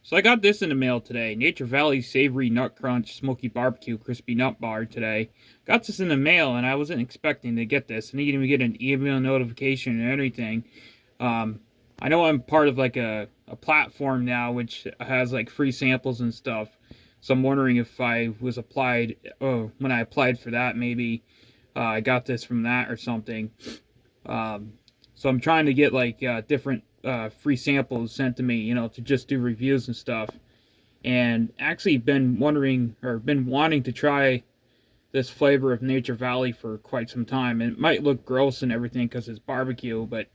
So I got this in the mail today. Nature Valley Savory Nut Crunch Smoky Barbecue Crispy Nut Bar today. Got this in the mail and I wasn't expecting to get this. I didn't even get an email notification or anything. I know I'm part of like a platform now which has like free samples and stuff. So I'm wondering if I was applied, when I applied for that, maybe I got this from that or something. So I'm trying to get like different free samples sent to me, to just do reviews and stuff. And actually been wondering or been wanting to try this flavor of Nature Valley for quite some time. And it might look gross and everything because it's barbecue, but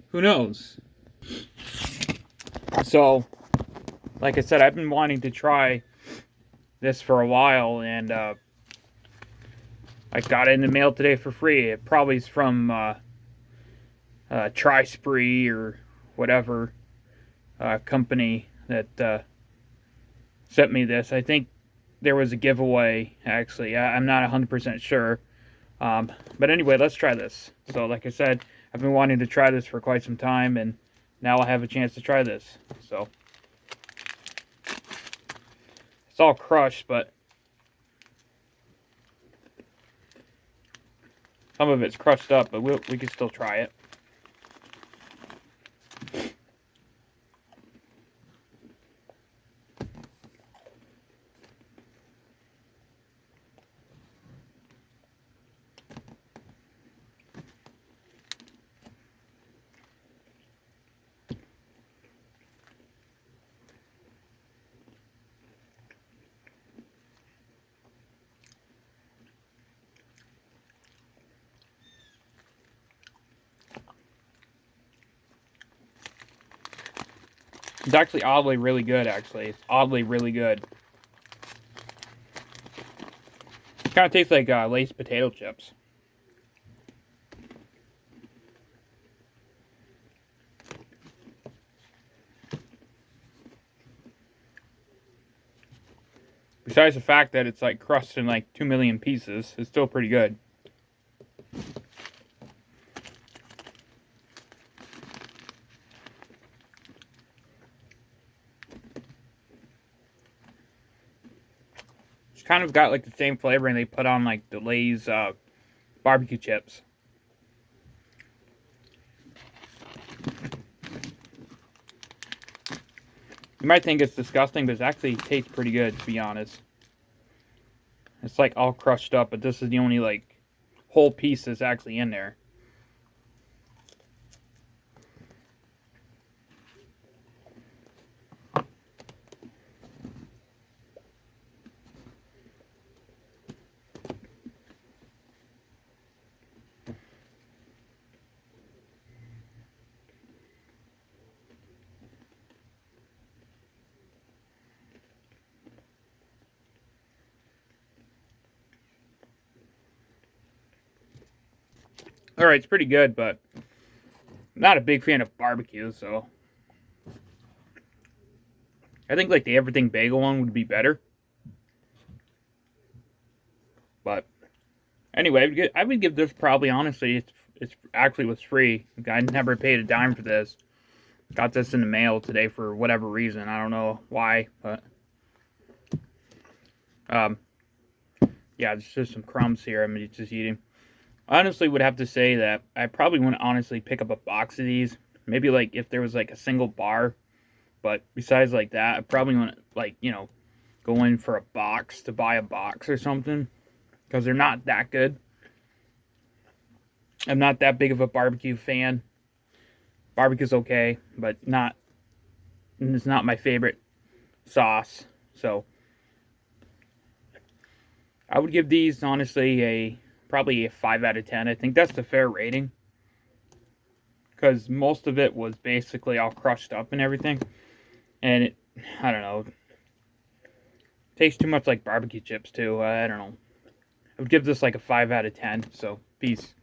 who knows? So, like I said, I've been wanting to try this for a while, and I got it in the mail today for free. It probably is from Try Spree or whatever company that sent me this. I think there was a giveaway, actually. I'm not 100% sure. But anyway, let's try this. So like I said, I've been wanting to try this for quite some time, and now I have a chance to try this. So it's all crushed, but some of it's crushed up, but we can still try it. It's actually oddly really good, actually. It's oddly really good. It kind of tastes like Lay's potato chips. Besides the fact that it's like crushed in like 2 million pieces, it's still pretty good. It's kind of got like the same flavoring they put on like the Lay's barbecue chips. You might think it's disgusting, but it actually tastes pretty good, to be honest. It's like all crushed up, but this is the only like whole piece that's actually in there. Alright, it's pretty good, but I'm not a big fan of barbecue, so I think like the everything bagel one would be better. But anyway, I would give this probably, honestly, it's actually was free. I never paid a dime for this. Got this in the mail today for whatever reason. I don't know why, but yeah, there's just some crumbs here. I'm just eating. I honestly would have to say that I probably wouldn't honestly pick up a box of these. Maybe like if there was like a single bar, but besides like that, I probably wouldn't like, go in for a box to buy a box or something, because they're not that good. I'm not that big of a barbecue fan. Barbecue's okay, but it's not my favorite sauce. So I would give these honestly probably a 5 out of 10. I think that's the fair rating, because most of it was basically all crushed up and everything, and I don't know, tastes too much like barbecue chips too. I don't know. I would give this like a 5 out of 10. So peace.